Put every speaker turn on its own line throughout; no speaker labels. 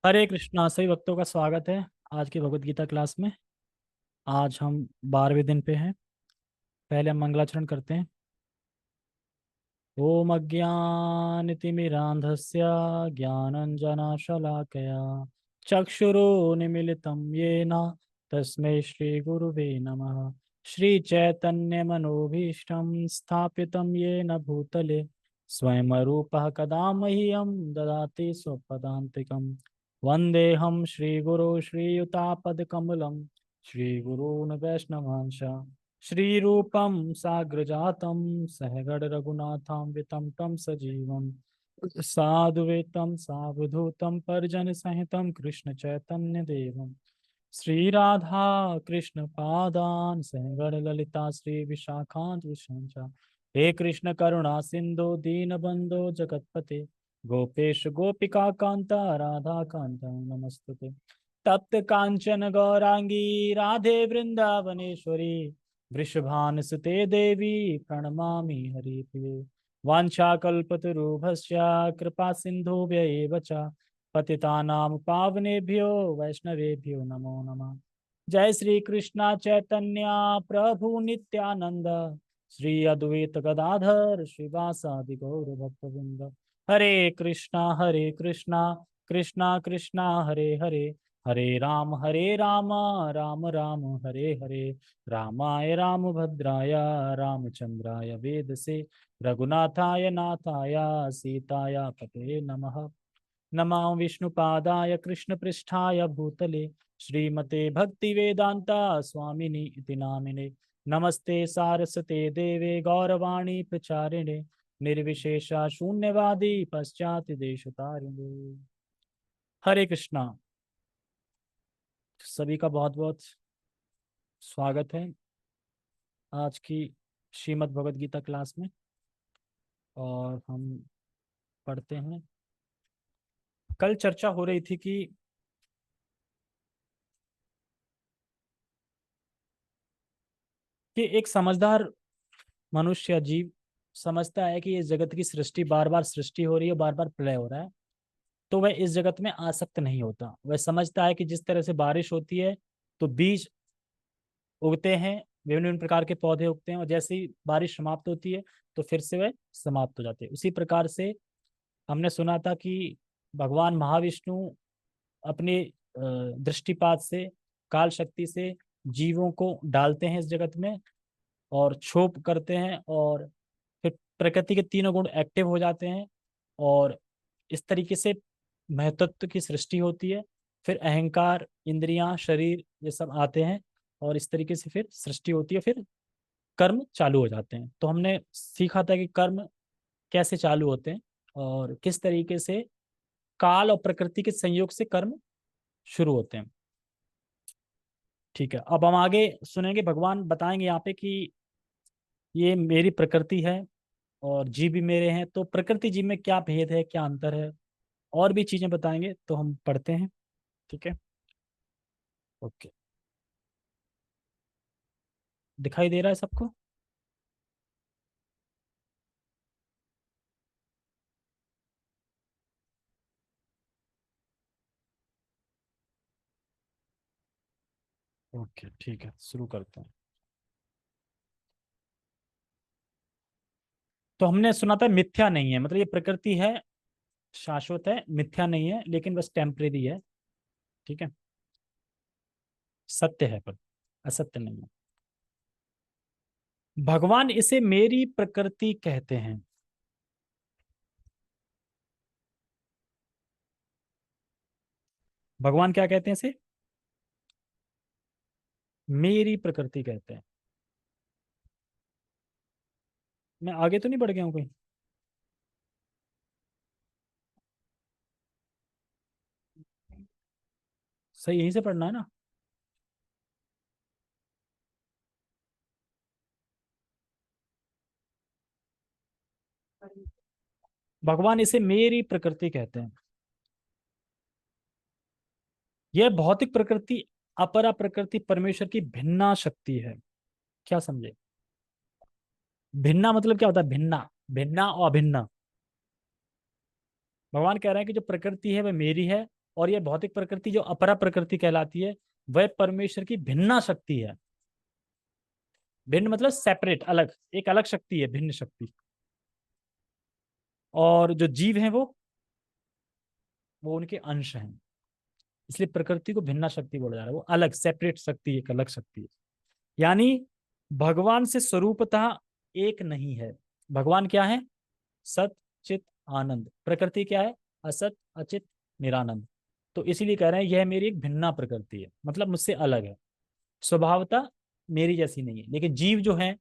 हरे कृष्णा। सभी भक्तों का स्वागत है आज की भगवत गीता क्लास में। आज हम 12वें दिन पे हैं। पहले हम मंगलाचरण करते हैं। ओम अज्ञानतिमिरान्धस्य ज्ञानञ्जनशलाकया चक्षुरुन्मीलितं येन तस्मै श्रीगुरुवे नमः। श्रीचैतन्यमनोभीष्टं स्थापितं येन भूतले स्वयं रूपः कदा मह्यं ददाति स्वपदान्तिकं। वन्देऽहं श्रीगुरो श्रीयुतापदकमलं श्रीगुरून् वैष्णवांश श्रीरूपं साग्रजातं सहगण रघुनाथान्वितं तं सजीवं साधुवेतं सावधूतं परिजनसहितं कृष्ण चैतन्य देवं श्रीराधा कृष्ण पादान् सहगण ललिता श्री विशाखान्त विशांचा। हे कृष्ण करुणा सिंधु दीनबंधो जगतपते गोपेश गोपिका कांता राधा कांता नमस्तुते। तप्त कांचन गौरांगी राधे वृंदावनेश्वरी वृषभानुसुते देवी प्रणमामि हरिप्रिये। वाञ्छाकल्पतरुभ्यश्च कृपा सिन्धुभ्य एव च पतितानां पावनेभ्यो वैष्णवेभ्यो नमो नमः। जय श्री कृष्णा चैतन्य प्रभु नित्यानंद श्री अद्वैत गदाधर श्रीवासादि गौर भक्तवृंद। हरे कृष्णा कृष्णा कृष्णा हरे हरे हरे राम राम राम हरे हरे रामाय रामभद्राय रामचंद्राय वेदसे रघुनाथाय नाथाय सीताय पते नमः। नमः विष्णुपादाय कृष्णपृष्ठाय भूतले श्रीमते भक्तिवेदांता स्वामिनि इति नामिने। नमस्ते सारस्वते देवे गौरवाणी प्रचारिणे निर्विशेषा शून्यवादी पश्चात देशतारिणे। हरे कृष्णा। सभी का बहुत बहुत स्वागत है आज की श्रीमद् भगवद गीता क्लास में। और हम पढ़ते हैं। कल चर्चा हो रही थी कि एक समझदार मनुष्य जीव समझता है कि इस जगत की सृष्टि बार बार सृष्टि हो रही है, बार बार प्रलय हो रहा है, तो वह इस जगत में आसक्त नहीं होता। वह समझता है कि जिस तरह से बारिश होती है तो बीज उगते हैं, विभिन्न विभिन्न प्रकार के पौधे उगते हैं, और जैसे ही बारिश समाप्त होती है तो फिर से वह समाप्त हो जाते हैं। उसी प्रकार से हमने सुना था कि भगवान महाविष्णु अपनी दृष्टिपात से, काल शक्ति से जीवों को डालते हैं इस जगत में और क्षोभ करते हैं, और फिर प्रकृति के तीनों गुण एक्टिव हो जाते हैं और इस तरीके से महतत्व की सृष्टि होती है। फिर अहंकार, इंद्रियां, शरीर ये सब आते हैं और इस तरीके से फिर सृष्टि होती है। फिर कर्म चालू हो जाते हैं। तो हमने सीखा था कि कर्म कैसे चालू होते हैं और किस तरीके से काल और प्रकृति के संयोग से कर्म शुरू होते हैं। ठीक है, अब हम आगे सुनेंगे। भगवान बताएंगे यहाँ पे कि ये मेरी प्रकृति है और जीव भी मेरे हैं, तो प्रकृति जीव में क्या भेद है, क्या अंतर है, और भी चीजें बताएंगे। तो हम पढ़ते हैं। ठीक है, ओके। दिखाई दे रहा है सबको? ओके, ठीक है, शुरू करते हैं। तो हमने सुना था मिथ्या नहीं है, मतलब ये प्रकृति है, शाश्वत है, मिथ्या नहीं है, लेकिन बस टेम्परेरी है। ठीक है, सत्य है पर असत्य नहीं है। भगवान इसे मेरी प्रकृति कहते हैं। भगवान क्या कहते हैं इसे? मेरी प्रकृति कहते हैं। मैं आगे तो नहीं बढ़ गया हूं कोई? सही यहीं से पढ़ना है ना? भगवान इसे मेरी प्रकृति कहते हैं। यह भौतिक प्रकृति अपरा प्रकृति परमेश्वर की भिन्ना शक्ति है। क्या समझे? भिन्ना मतलब क्या होता है? भिन्ना, भिन्ना और अभिन्ना। भगवान कह रहे हैं कि जो प्रकृति है वह मेरी है और यह भौतिक प्रकृति जो अपरा प्रकृति कहलाती है वह परमेश्वर की भिन्ना शक्ति है। भिन्न मतलब सेपरेट, अलग, एक अलग शक्ति है, भिन्न शक्ति। और जो जीव हैं वो उनके अंश हैं, इसलिए प्रकृति को भिन्ना शक्ति बोला जा रहा है। वो अलग, सेपरेट शक्ति, एक अलग शक्ति है। यानी भगवान से स्वरूपतः एक नहीं है। भगवान क्या है? सत चित आनंद। प्रकृति क्या है? असत अचित निरानंद। तो इसीलिए कह रहे हैं यह मेरी एक भिन्ना प्रकृति है, मतलब मुझसे अलग है, स्वभावतः मेरी जैसी नहीं है। लेकिन जीव जो है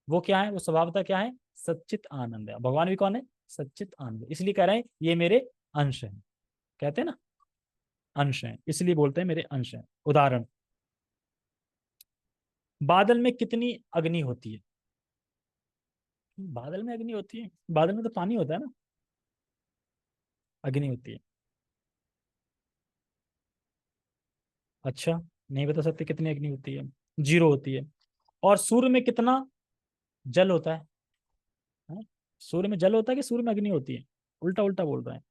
वो क्या है? वो स्वभावतः क्या है? सच्चित आनंद है। भगवान भी कौन है? सच्चित आनंद। इसलिए कह रहे हैं ये मेरे अंश हैं, कहते हैं ना अंश हैं, इसलिए बोलते हैं मेरे अंश हैं। उदाहरण, बादल में कितनी अग्नि होती है? बादल में अग्नि होती है? बादल में तो पानी होता है ना। अग्नि होती है। अच्छा, नहीं बता सकते कितनी अग्नि होती है? जीरो होती है। और सूर्य में कितना जल होता है? सूर्य में जल होता है कि सूर्य में अग्नि होती है? उल्टा उल्टा बोल रहे हैं।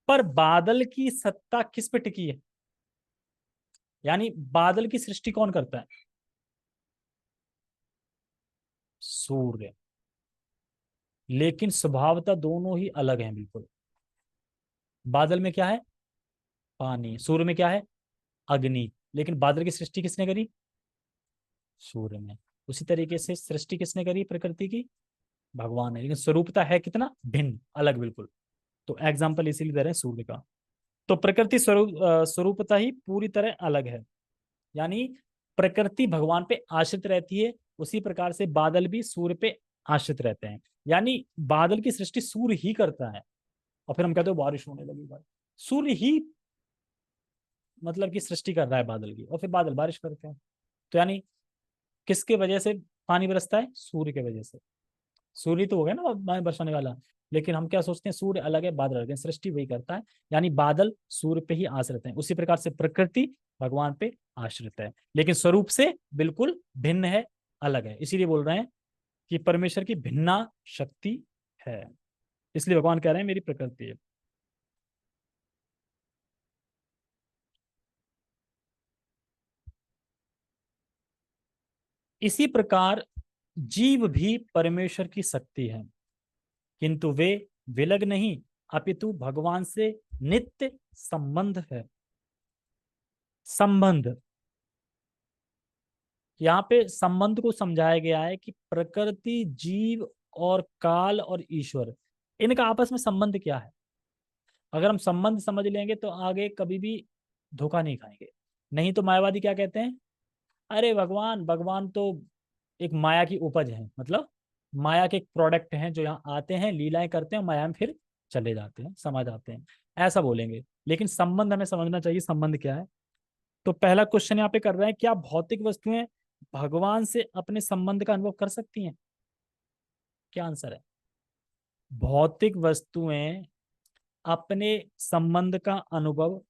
पर बादल की सत्ता किस पे टिकी है? यानी बादल की सृष्टि कौन करता है? सूर्य। लेकिन स्वभावतः दोनों ही अलग हैं बिल्कुल। बादल में क्या है? पानी। सूर्य में क्या है? अग्नि। लेकिन बादल की सृष्टि किसने करी? सूर्य ने। उसी तरीके से सृष्टि किसने करी प्रकृति की? भगवान ने। लेकिन स्वरूपता है कितना भिन्न, अलग बिल्कुल। तो एग्जाम्पल इसीलिए दे रहे हैं सूर्य का। तो प्रकृति स्वरूपता ही पूरी तरह अलग है। यानी प्रकृति भगवान पे आश्रित रहती है, उसी प्रकार से बादल भी सूर्य पे आश्रित रहते हैं। यानी बादल की सृष्टि सूर्य ही करता है। और फिर हम कहते हो बारिश होने लगी भाई, सूर्य ही मतलब कि सृष्टि कर रहा है बादल की, और फिर बादल बारिश करते हैं। तो यानी किसके वजह से पानी बरसता है? सूर्य के वजह से। सूर्य तो हो गया ना पानी बरसाने वाला। लेकिन हम क्या सोचते हैं सूर्य अलग है बादल अलग है, सृष्टि वही करता है। यानी बादल सूर्य पे ही आश्रित है, उसी प्रकार से प्रकृति भगवान पे आश्रित है, लेकिन स्वरूप से बिल्कुल भिन्न है, अलग है। इसीलिए बोल रहे हैं कि परमेश्वर की भिन्ना शक्ति है, इसलिए भगवान कह रहे हैं मेरी प्रकृति है। इसी प्रकार जीव भी परमेश्वर की शक्ति है, किंतु वे विलग नहीं, अपितु भगवान से नित्य संबंध है। संबंध, यहाँ पे संबंध को समझाया गया है कि प्रकृति, जीव और काल और ईश्वर, इनका आपस में संबंध क्या है। अगर हम संबंध समझ लेंगे तो आगे कभी भी धोखा नहीं खाएंगे। नहीं तो मायावादी क्या कहते हैं, अरे भगवान भगवान तो एक माया की उपज है, मतलब माया के एक प्रोडक्ट हैं जो यहाँ आते हैं, लीलाएं करते हैं, माया में फिर चले जाते हैं, समा जाते हैं, ऐसा बोलेंगे। लेकिन संबंध हमें समझना चाहिए, संबंध क्या है। तो पहला क्वेश्चन यहाँ पे कर रहे हैं, क्या भौतिक वस्तुएं भगवान से अपने संबंध का अनुभव कर सकती हैं? क्या आंसर है? भौतिक वस्तुएं अपने संबंध का अनुभव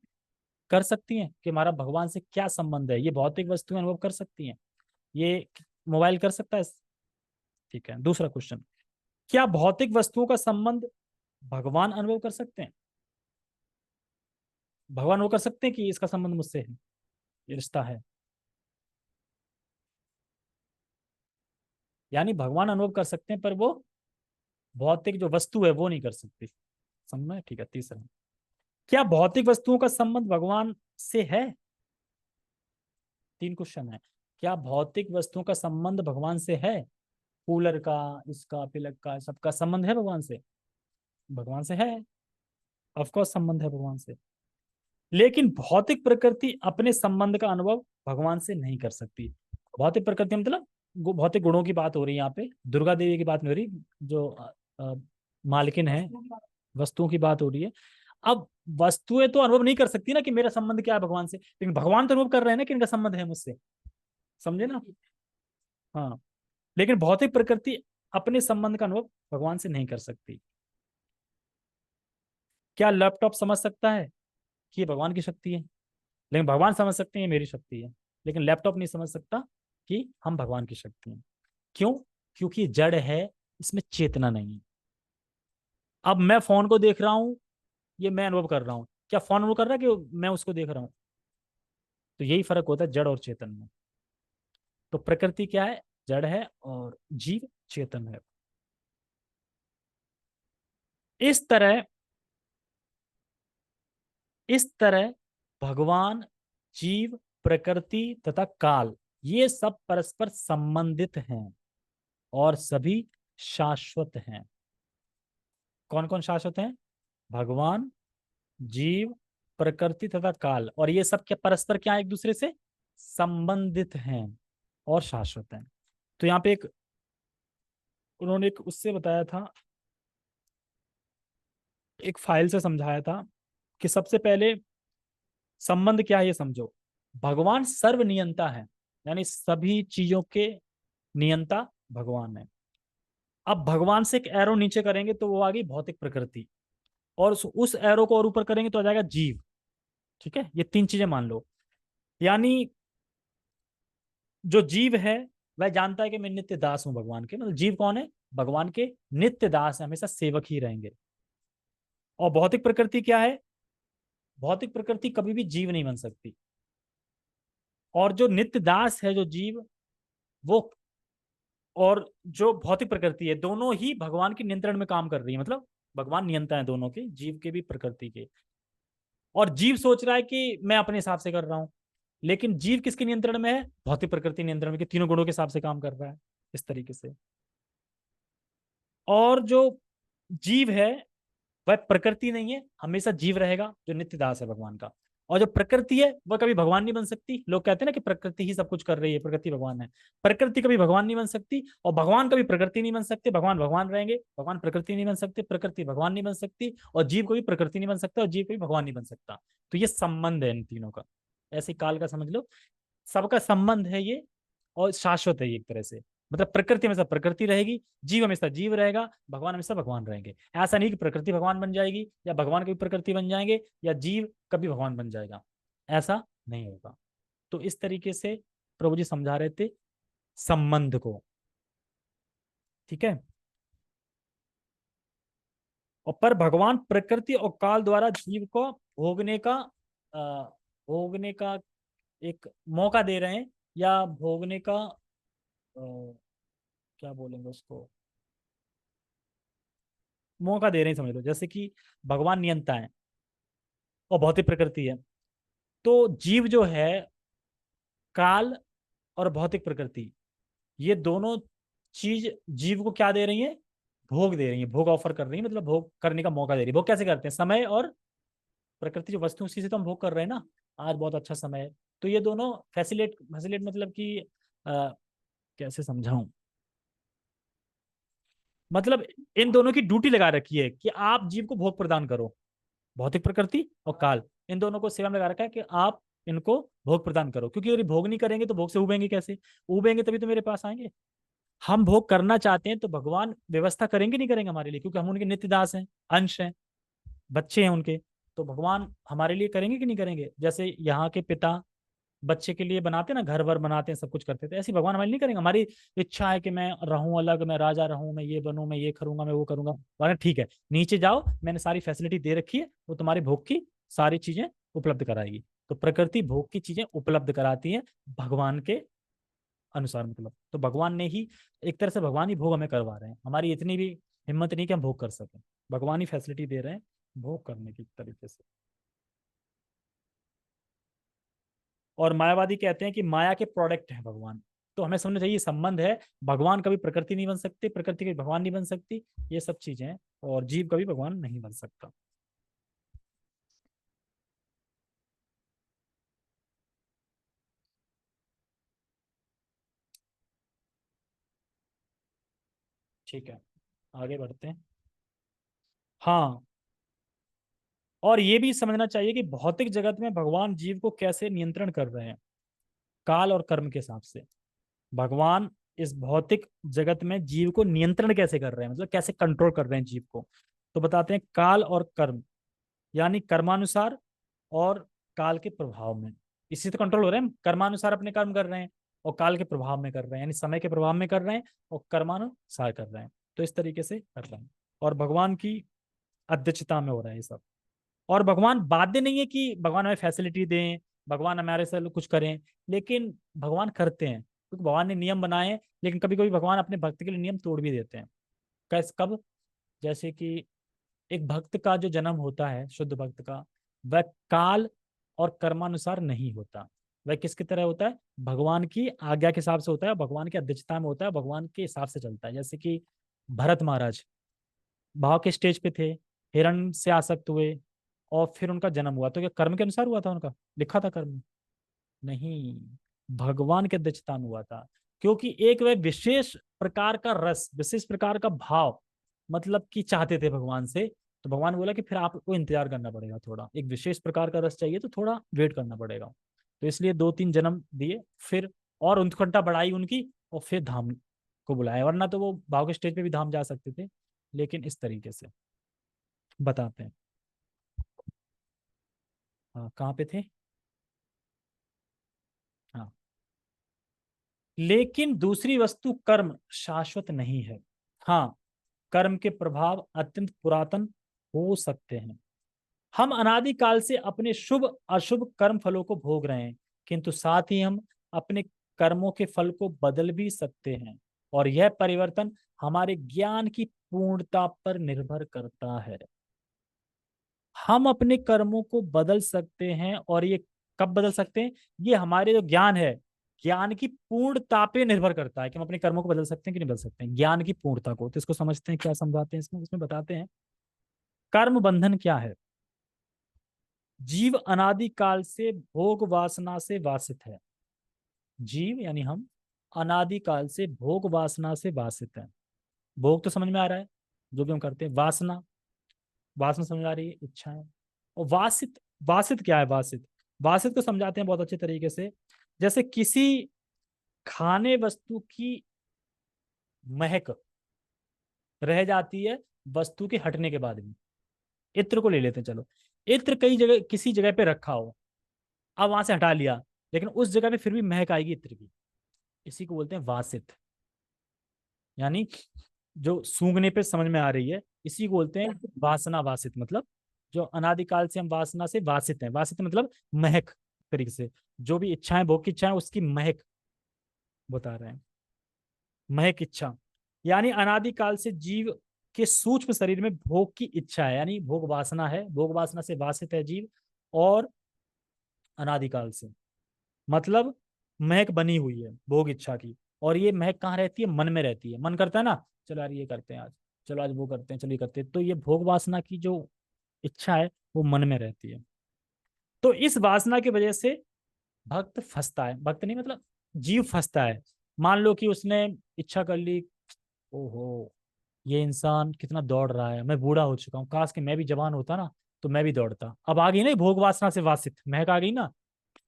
कर सकती हैं कि हमारा भगवान से क्या संबंध है, ये भौतिक वस्तुएं अनुभव कर सकती हैं। ये मोबाइल कर सकता है? ठीक है। दूसरा क्वेश्चन, क्या भौतिक वस्तुओं का संबंध भगवान अनुभव कर सकते हैं? भगवान वो कर सकते हैं कि इसका संबंध मुझसे है, ये रिश्ता है। यानी भगवान अनुभव कर सकते हैं पर वो भौतिक जो वस्तु है वो नहीं कर सकती। समझ में? ठीक है। तीसरा, क्या भौतिक वस्तुओं का संबंध भगवान से है? तीन क्वेश्चन है। क्या भौतिक वस्तुओं का संबंध भगवान से है? कूलर का, इसका, पिलक का, सबका संबंध है भगवान से? भगवान से है, ऑफकोर्स संबंध है भगवान से। लेकिन भौतिक प्रकृति अपने संबंध का अनुभव भगवान से नहीं कर सकती। भौतिक प्रकृति मतलब भौतिक गुणों की बात हो रही है यहाँ पे, दुर्गा देवी की बात नहीं हो रही, जो मालकिन है, वस्तुओं की बात हो रही है। अब वस्तुएं तो अनुभव नहीं कर सकती ना कि मेरा संबंध क्या है भगवान से, लेकिन भगवान तो अनुभव कर रहे हैं ना कि इनका संबंध है मुझसे। समझे ना? हाँ। लेकिन भौतिक प्रकृति अपने संबंध का अनुभव भगवान से नहीं कर सकती। क्या लैपटॉप समझ सकता है कि ये भगवान की शक्ति है? लेकिन भगवान समझ सकते हैं ये मेरी शक्ति है। लेकिन लैपटॉप नहीं समझ सकता कि हम भगवान की शक्ति हैं। क्यों? क्योंकि ये जड़ है, इसमें चेतना नहीं है। अब मैं फोन को देख रहा हूं, ये मैं अनुभव कर रहा हूं, क्या फोन वो कर रहा है कि मैं उसको देख रहा हूँ? तो यही फर्क होता है जड़ और चेतन में। तो प्रकृति क्या है? जड़ है, और जीव चेतन है। इस तरह इस तरह भगवान, जीव, प्रकृति तथा काल, ये सब परस्पर संबंधित हैं और सभी शाश्वत हैं। कौन कौन शाश्वत हैं? भगवान, जीव, प्रकृति तथा काल, और ये सब क्या परस्पर क्या एक दूसरे से संबंधित हैं और शाश्वत हैं। तो यहाँ पे एक उन्होंने एक उससे बताया था, एक फाइल से समझाया था कि सबसे पहले संबंध क्या है ये समझो। भगवान सर्वनियंता है, यानी सभी चीजों के नियंता भगवान है। अब भगवान से एक एरो नीचे करेंगे तो वो आ गई भौतिक प्रकृति, और उस एरो को और ऊपर करेंगे तो आ जाएगा जीव। ठीक है, ये तीन चीजें मान लो। यानी जो जीव है वह जानता है कि मैं नित्य दास हूं भगवान के, मतलब जीव कौन है? भगवान के नित्य दास है, हमेशा सेवक ही रहेंगे। और भौतिक प्रकृति क्या है? भौतिक प्रकृति कभी भी जीव नहीं बन सकती। और जो नित्य दास है जो जीव, वो और जो भौतिक प्रकृति है, दोनों ही भगवान के नियंत्रण में काम कर रही है। मतलब भगवान नियंता है दोनों के, जीव के भी प्रकृति के। और जीव सोच रहा है कि मैं अपने हिसाब से कर रहा हूं, लेकिन जीव किसके नियंत्रण में है? भौतिक प्रकृति नियंत्रण में, कि तीनों गुणों के हिसाब से काम कर रहा है इस तरीके से। और जो जीव है वह प्रकृति नहीं है, हमेशा जीव रहेगा जो नित्य दास है भगवान का। और जो प्रकृति है वह कभी भगवान नहीं बन सकती। लोग कहते हैं ना कि प्रकृति ही सब कुछ कर रही है, प्रकृति भगवान है। प्रकृति कभी भगवान नहीं बन सकती, और भगवान कभी प्रकृति नहीं बन सकते। भगवान भगवान रहेंगे, भगवान प्रकृति नहीं बन सकते, प्रकृति भगवान नहीं बन सकती, और जीव कभी प्रकृति नहीं बन सकता, और जीव कभी भगवान नहीं बन सकता। तो ये संबंध है इन तीनों का। ऐसे काल का समझ लो, सबका संबंध है ये, और शाश्वत है ये एक तरह से। मतलब प्रकृति हमेशा प्रकृति रहेगी, जीव हमेशा जीव रहेगा, भगवान हमेशा भगवान रहेंगे। ऐसा नहीं कि प्रकृति भगवान बन जाएगी, या भगवान कभी प्रकृति बन जाएंगे, या जीव कभी भगवान बन जाएगा, ऐसा नहीं होगा। तो इस तरीके से प्रभु जी समझा रहे थे संबंध को। ठीक है। और पर भगवान प्रकृति और काल द्वारा जीव को अ, भोगने का एक मौका दे रहे हैं, या भोगने का क्या बोलेंगे उसको, मौका दे रहे हैं समझ लो। जैसे कि भगवान नियंता है और भौतिक प्रकृति है, तो जीव जो है, काल और भौतिक प्रकृति, ये दोनों चीज जीव को क्या दे रही है? भोग दे रही है, भोग ऑफर कर रही है, मतलब भोग करने का मौका दे रही है। भोग कैसे करते हैं? समय और प्रकृति जो वस्तु, उसी से तो हम भोग कर रहे हैं ना। आज बहुत अच्छा समय है, तो ये दोनों फैसिलेट फैसिलेट मतलब कि कैसे समझाऊं, मतलब इन दोनों की ड्यूटी लगा रखी है कि आप जीव को भोग प्रदान करो। भौतिक प्रकृति और काल, इन दोनों को सेवा में लगा रखा है कि आप इनको भोग प्रदान करो, क्योंकि अगर भोग नहीं करेंगे तो भोग से उबेंगे कैसे? उबेंगे तभी तो मेरे पास आएंगे। हम भोग करना चाहते हैं तो भगवान व्यवस्था करेंगे नहीं करेंगे हमारे लिए, क्योंकि हम उनके नित्य दास हैं, अंश हैं, बच्चे हैं उनके। तो भगवान हमारे लिए करेंगे कि नहीं करेंगे? जैसे यहाँ के पिता बच्चे के लिए बनाते हैं ना, घर वर बनाते हैं, सब कुछ करते थे, ऐसे भगवान हमारे नहीं करेंगे। हमारी इच्छा है कि मैं रहूं अलग, मैं राजा रहूं, मैं ये बनूं, मैं ये करूंगा, मैं वो करूंगा। बोले ठीक है, नीचे जाओ, मैंने सारी फैसिलिटी दे रखी है, वो तुम्हारे भोग की सारी चीजें उपलब्ध कराएगी। तो प्रकृति भोग की चीजें उपलब्ध कराती है भगवान के अनुसार। मतलब तो भगवान ने ही, एक तरह से भगवान ही भोग हमें करवा रहे हैं। हमारी इतनी भी हिम्मत नहीं कि हम भोग कर सकें, भगवान ही फैसिलिटी दे रहे हैं भोग करने की तरीके से। और मायावादी कहते हैं कि माया के प्रोडक्ट है भगवान। तो हमें समझना चाहिए संबंध है। भगवान कभी प्रकृति नहीं बन सकती, प्रकृति कभी भगवान नहीं बन सकती, ये सब चीजें हैं। और जीव कभी भगवान नहीं बन सकता। ठीक है, आगे बढ़ते हैं। हाँ, और ये भी समझना चाहिए कि भौतिक जगत में भगवान जीव को कैसे नियंत्रण कर रहे हैं, काल और कर्म के हिसाब से। भगवान इस भौतिक जगत में जीव को नियंत्रण कैसे कर रहे हैं, मतलब कैसे कंट्रोल कर रहे हैं जीव को। तो बताते हैं काल और कर्म, यानी कर्मानुसार और काल के प्रभाव में। इसी से कंट्रोल हो रहे हैं। कर्मानुसार अपने कर्म कर रहे हैं, और काल के प्रभाव में कर रहे हैं, यानी समय के प्रभाव में कर रहे हैं, और कर्मानुसार कर रहे हैं। तो इस तरीके से कर रहे हैं, और भगवान की अध्यक्षता में हो रहा है ये सब। और भगवान बाध्य नहीं है कि भगवान हमें फैसिलिटी दें, भगवान हमारे साथ कुछ करें, लेकिन भगवान करते हैं क्योंकि भगवान ने नियम बनाए हैं। लेकिन कभी कभी भगवान अपने भक्त के लिए नियम तोड़ भी देते हैं। कैसे, कब? जैसे कि एक भक्त का जो जन्म होता है, शुद्ध भक्त का, वह काल और कर्मानुसार नहीं होता। वह किसकी तरह होता है? भगवान की आज्ञा के हिसाब से होता है, भगवान की अध्यक्षता में होता है, भगवान के हिसाब से चलता है। जैसे कि भरत महाराज भाव के स्टेज पे थे, हिरण से आसक्त हुए और फिर उनका जन्म हुआ, तो क्या कर्म के अनुसार हुआ था? उनका लिखा था कर्म? नहीं, भगवान के अध्यक्षता में हुआ था। क्योंकि एक वह विशेष प्रकार का रस, विशेष प्रकार का भाव, मतलब कि चाहते थे भगवान से। तो भगवान बोला कि फिर आपको इंतजार करना पड़ेगा, थोड़ा एक विशेष प्रकार का रस चाहिए तो थोड़ा वेट करना पड़ेगा। तो इसलिए 2-3 जन्म दिए, फिर और उत्कंठा बढ़ाई उनकी, और फिर धाम को बुलाया। वरना तो वो भाव के स्टेज पे भी धाम जा सकते थे, लेकिन इस तरीके से बताते हैं। हाँ, कहाँ पे थे? हाँ, लेकिन दूसरी वस्तु कर्म शाश्वत नहीं है। हाँ, कर्म के प्रभाव अत्यंत पुरातन हो सकते हैं। हम अनादिकाल से अपने शुभ अशुभ कर्म फलों को भोग रहे हैं, किंतु साथ ही हम अपने कर्मों के फल को बदल भी सकते हैं, और यह परिवर्तन हमारे ज्ञान की पूर्णता पर निर्भर करता है। हम अपने कर्मों को बदल सकते हैं, और ये कब बदल सकते हैं? ये हमारे जो ज्ञान है, ज्ञान की पूर्णता पे निर्भर करता है कि हम अपने कर्मों को बदल सकते हैं कि नहीं बदल सकते हैं, ज्ञान की पूर्णता को। तो इसको समझते हैं, क्या समझाते हैं इसमें? इसमें बताते हैं कर्म बंधन क्या है। जीव अनादिकाल से भोग वासना से वासित है। जीव यानी हम अनादिकाल से भोग वासना से वासित हैं। भोग तो समझ में आ रहा है, जो भी हम करते हैं। वासना, वासना समझ आ रही है, इच्छाएं। और वासित, वासित क्या है? वासित, वासित को समझाते हैं बहुत अच्छे तरीके से। जैसे किसी खाने वस्तु की महक रह जाती है वस्तु के हटने के बाद भी। इत्र को ले लेते हैं, चलो। इत्र कई जगह, किसी जगह पे रखा हो, अब वहां से हटा लिया, लेकिन उस जगह पे फिर भी महक आएगी इत्र की। इसी को बोलते हैं वासित। यानी जो सूंघने पे समझ में आ रही है, इसी को बोलते हैं वासना वासित। मतलब जो अनादिकाल से हम वासना से वासित हैं। वासित मतलब महक तरीके से, जो भी इच्छाएं, भोग की इच्छाएं, उसकी महक बता रहे हैं। महक इच्छा, यानी अनादिकाल से जीव के सूक्ष्म शरीर में भोग की इच्छा है, यानी भोग वासना है, भोग वासना से वासित है जीव। और अनादिकाल से मतलब महक बनी हुई है भोग इच्छा की। और ये महक कहाँ रहती है? मन में रहती है। मन करता है ना, चलो यार ये करते हैं आज, चलो आज वो करते हैं, चलो ये करते हैं। तो ये भोग वासना की जो इच्छा है वो मन में रहती है। तो इस वासना की वजह से भक्त फंसता है। भक्त नहीं मतलब जीव फंसता है। मान लो कि उसने इच्छा कर ली, ओहो ये इंसान कितना दौड़ रहा है, मैं बूढ़ा हो चुका हूँ, काश कि मैं भी जवान होता ना, तो मैं भी दौड़ता। अब आ गई ना भोग वासना से वासित महक आ गई ना।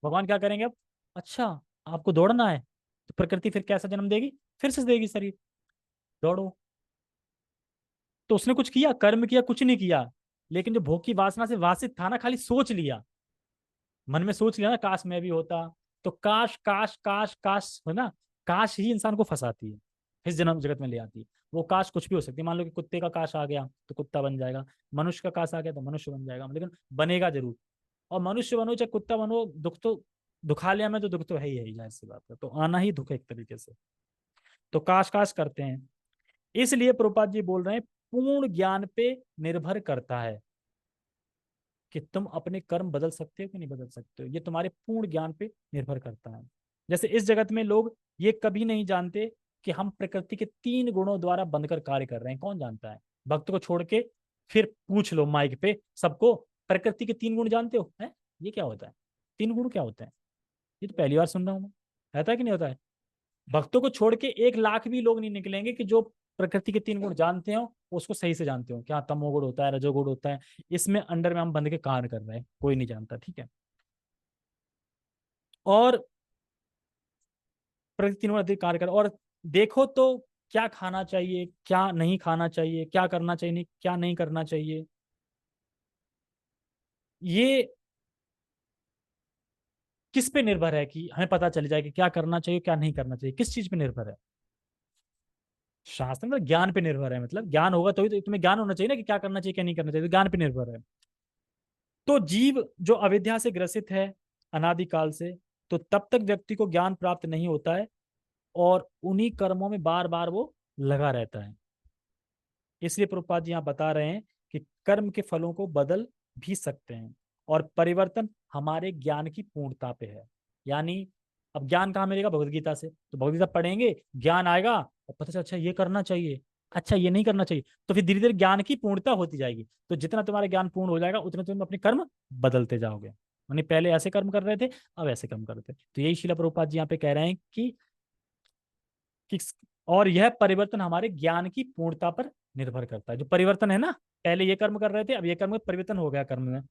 भगवान क्या करेंगे अब? अच्छा, आपको दौड़ना है, तो प्रकृति फिर कैसा जन्म देगी? फिर से देगी शरीर, दौड़ो। तो उसने कुछ किया, कर्म किया? कुछ नहीं किया। लेकिन जो भोग की वासना से वासित था ना, खाली सोच लिया, मन में सोच लिया ना, काश मैं भी होता। तो काश काश काश काश है ना, काश ही इंसान को फंसाती है, इस जन्म जगत में ले आती है। वो काश कुछ भी हो सकती है। मान लो कि कुत्ते का काश आ गया तो कुत्ता बन जाएगा, मनुष्य का काश आ गया तो मनुष्य बन जाएगा, लेकिन बनेगा जरूर। और मनुष्य बनो चाहे कुत्ता बनो, दुख तो, दुखा लिया मैं तो दुख तो है ही, जाहिर सी बात है। तो आना ही दुख है एक तरीके से। तो काश काश करते हैं। इसलिए प्रभुपाद जी बोल रहे हैं पूर्ण ज्ञान पे निर्भर करता है कि तुम अपने कर्म बदल सकते हो कि नहीं बदल सकते हो। ये तुम्हारे पूर्ण ज्ञान पे निर्भर करता है। जैसे इस जगत में लोग ये कभी नहीं जानते कि हम प्रकृति के 3 गुणों द्वारा बंधकर कार्य कर रहे हैं। कौन जानता है? भक्त को छोड़ के फिर पूछ लो माइक पे सबको, प्रकृति के 3 गुण जानते हो? है ये क्या होता है? 3 गुण क्या होते हैं? ये तो पहली बार सुन रहा हूँ मैं। रहता है कि नहीं होता है? भक्तों को छोड़ के 1 लाख भी लोग नहीं निकलेंगे कि जो प्रकृति के 3 गुण जानते हो, उसको सही से जानते हो। क्या तमोगुण होता है, रजोगुण होता है, इसमें अंडर में हम बंद के कार्य कर रहे हैं, कोई नहीं जानता। ठीक है। और प्रकृति 3 गुण अधिक कार्य कर, और देखो तो क्या खाना चाहिए, क्या नहीं खाना चाहिए, क्या करना चाहिए, क्या नहीं करना चाहिए, ये किस पे निर्भर है कि हमें पता चल जाए कि क्या करना चाहिए क्या नहीं करना चाहिए? किस चीज पे निर्भर है? शास्त्र मतलब ज्ञान पे निर्भर है। मतलब ज्ञान होगा तो ही तो तुम्हें ज्ञान होना चाहिए ना कि क्या करना चाहिए क्या नहीं करना चाहिए, तो ज्ञान पे निर्भर है। तो जीव जो अविद्या से ग्रसित है अनादिकाल से, तो तब तक व्यक्ति को ज्ञान प्राप्त नहीं होता है और उन्हीं कर्मों में बार बार वो लगा रहता है। इसलिए प्रभुपाद जी यहाँ बता रहे हैं कि कर्म के फलों को बदल भी सकते हैं और परिवर्तन हमारे ज्ञान की पूर्णता पे है। यानी अब ज्ञान कहाँ मिलेगा? भगवत गीता से। तो भगवत गीता पढ़ेंगे, ज्ञान आएगा और पता चला अच्छा ये करना चाहिए, अच्छा ये नहीं करना चाहिए, तो फिर धीरे धीरे ज्ञान की पूर्णता होती जाएगी। तो जितना तुम्हारा ज्ञान पूर्ण हो जाएगा उतने तुम अपने कर्म बदलते जाओगे। यानी पहले ऐसे कर्म कर रहे थे, अब ऐसे कर्म कर रहे थे। तो यही शिला प्रभुपाद जी यहाँ पे कह रहे हैं कि और यह परिवर्तन हमारे ज्ञान की पूर्णता पर निर्भर करता है। जो परिवर्तन है ना, पहले ये कर्म कर रहे थे, अब ये कर्म में परिवर्तन हो गया कर्म में,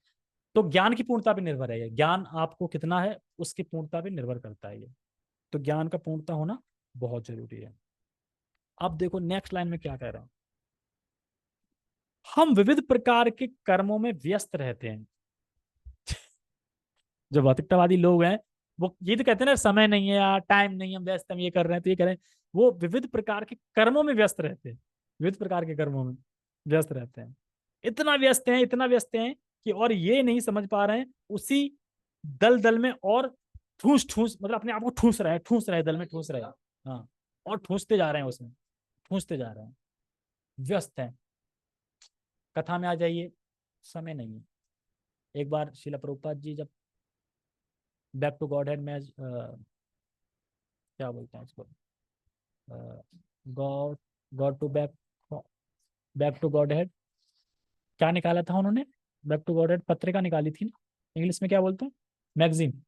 तो ज्ञान की पूर्णता पर निर्भर है। ये ज्ञान आपको कितना है उसकी पूर्णता पर निर्भर करता है ये। तो ज्ञान का पूर्णता होना बहुत जरूरी है। अब देखो नेक्स्ट लाइन में क्या कह रहा हूं। हम विविध प्रकार के कर्मों में व्यस्त रहते हैं। जो भौतिकतावादी लोग हैं वो ये तो कहते हैं ना, समय नहीं है यार, टाइम नहीं है, हम व्यस्त, हम ये कर रहे हैं, तो ये कर रहे हैं। वो विविध प्रकार के कर्मों में व्यस्त रहते हैं, विविध प्रकार के कर्मों में व्यस्त रहते हैं। इतना व्यस्त हैं, इतना व्यस्त हैं कि और ये नहीं समझ पा रहे हैं उसी दल दल में और ठूस ठूस, मतलब अपने आप को ठूस रहे दल में ठूस रहे हैं। हाँ, और ठूसते जा रहे हैं उसमें, ठूसते जा रहे हैं, व्यस्त हैं। कथा में आ जाइए, समय नहीं है। एक बार शिला प्रभुपाद जी जब बैक टू गॉड हेड में क्या बोलते हैं इसको, god god to back back to god head, क्या निकाला था उन्होंने? बैक टू गॉड हेड पत्रिका निकाली थी ना, इंग्लिश में क्या बोलते हैं? मैगजीन।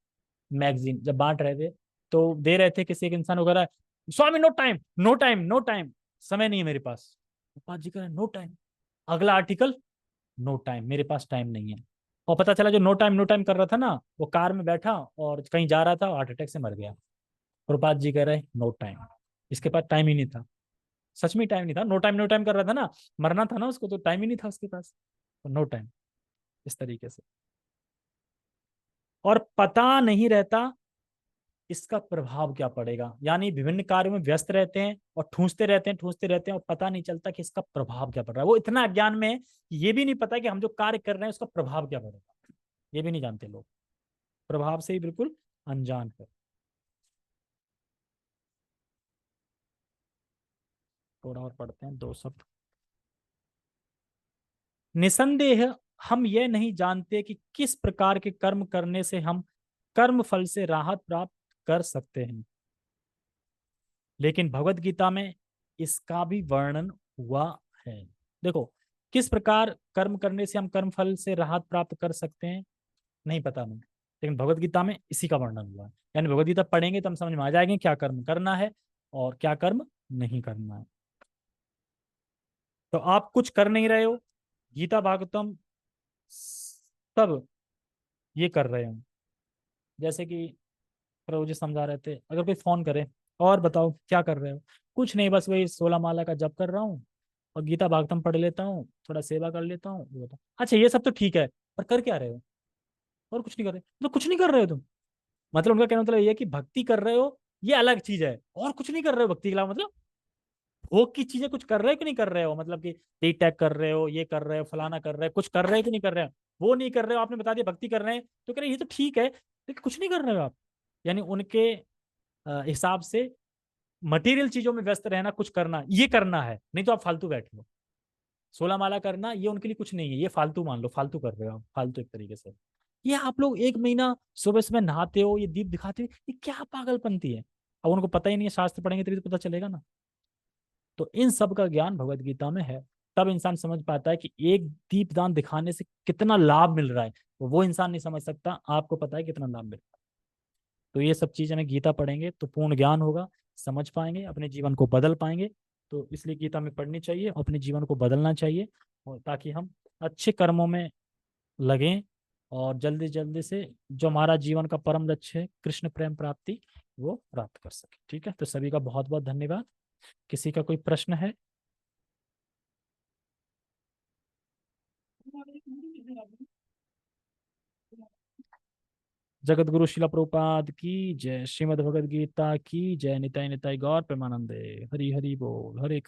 मैगजीन जब बांट रहे थे तो दे रहे थे किसी एक इंसान वगैरह, स्वामी no time, no time, no time, समय नहीं है मेरे पास। पापा जी कह रहे नो टाइम, अगला आर्टिकल, नो टाइम, मेरे पास टाइम नहीं है। और पता चला जो नो टाइम कर रहा था ना, वो कार में बैठा और कहीं जा रहा था, हार्ट अटैक से मर गया। प्रभुपाद जी कह रहे नो टाइम, इसके पास टाइम ही नहीं था। सच में टाइम नहीं था, नो टाइम कर रहा था ना, मरना था ना उसको, तो टाइम ही नहीं था उसके पास, तो नो टाइम। इस तरीके से, और पता नहीं रहता इसका प्रभाव क्या पड़ेगा। यानी विभिन्न कार्यों में व्यस्त रहते हैं और ठूंसते रहते हैं, ठूंसते रहते हैं, और पता नहीं चलता कि इसका प्रभाव क्या पड़ रहा है। वो इतना अज्ञान में है कि ये भी नहीं पता कि हम जो कार्य कर रहे हैं उसका प्रभाव क्या पड़ेगा, ये भी नहीं जानते लोग। प्रभाव से ही बिल्कुल अनजान है। थोड़ा और पढ़ते हैं दो शब्द। निसंदेह हम यह नहीं जानते कि किस प्रकार के कर्म करने से हम कर्म फल से राहत प्राप्त कर सकते हैं, लेकिन भगवत गीता में इसका भी वर्णन हुआ है। देखो, किस प्रकार कर्म करने से हम कर्म फल से राहत प्राप्त कर सकते हैं नहीं पता हमें, लेकिन भगवत गीता में इसी का वर्णन हुआ है। यानी भगवत गीता पढ़ेंगे तो हम समझ में आ जाएंगे क्या कर्म करना है और क्या कर्म नहीं करना है। तो आप कुछ कर नहीं रहे हो, गीता भागवतम सब ये कर रहे हो। जैसे कि प्रभु जी समझा रहे थे, अगर कोई फोन करे और बताओ क्या कर रहे हो, कुछ नहीं, बस वही 16 माला का जप कर रहा हूँ और गीता भागवतम पढ़ लेता हूँ, थोड़ा सेवा कर लेता हूँ, ये बताओ। अच्छा ये सब तो ठीक है, पर कर क्या रहे हो? और कुछ नहीं कर रहे तो कुछ नहीं कर रहे हो तुम। मतलब उनका कहना मतलब ये है कि भक्ति कर रहे हो ये अलग चीज है, और कुछ नहीं कर रहे हो भक्ति के अलावा। मतलब भोग की चीजें कुछ कर रहे हो कि नहीं कर रहे हो, मतलब कि टी टैग कर रहे हो, ये कर रहे हो, फलाना कर रहे हो, कुछ कर रहे हो कि नहीं कर रहे हो? वो नहीं कर रहे हो, आपने बता दिया भक्ति कर रहे हैं, तो कह रहे हैं, ये तो ठीक है लेकिन कुछ नहीं कर रहे हो आप। यानी उनके हिसाब से मटेरियल चीजों में व्यस्त रहना, कुछ करना, ये करना है, नहीं तो आप फालतू बैठे हो। 16 माला करना ये उनके लिए कुछ नहीं है, ये फालतू मान लो, फालतू कर रहे हो आप, फालतू एक तरीके से। ये आप लोग 1 महीना सुबह सुबह नहाते हो, ये दीप दिखाते हो, ये क्या पागलपंती है? अब उनको पता ही नहीं है, शास्त्र पढ़ेंगे तभी तो पता चलेगा ना। तो इन सब का ज्ञान भगवत गीता में है, तब इंसान समझ पाता है कि एक दीप दान दिखाने से कितना लाभ मिल रहा है। वो इंसान नहीं समझ सकता, आपको पता है कितना लाभ मिल रहा है। तो ये सब चीज हमें गीता पढ़ेंगे तो पूर्ण ज्ञान होगा, समझ पाएंगे, अपने जीवन को बदल पाएंगे। तो इसलिए गीता में पढ़नी चाहिए, अपने जीवन को बदलना चाहिए, और ताकि हम अच्छे कर्मों में लगें और जल्दी जल्दी से जो हमारा जीवन का परम लक्ष्य है कृष्ण प्रेम प्राप्ति, वो प्राप्त कर सके। ठीक है, तो सभी का बहुत बहुत धन्यवाद। किसी का कोई प्रश्न है? जगत गुरु शिला प्रभुपाद की जय, श्रीमद् भगवद गीता की जय, निताई निताई गौर प्रेमानंदे, हरि हरि बोल, हरे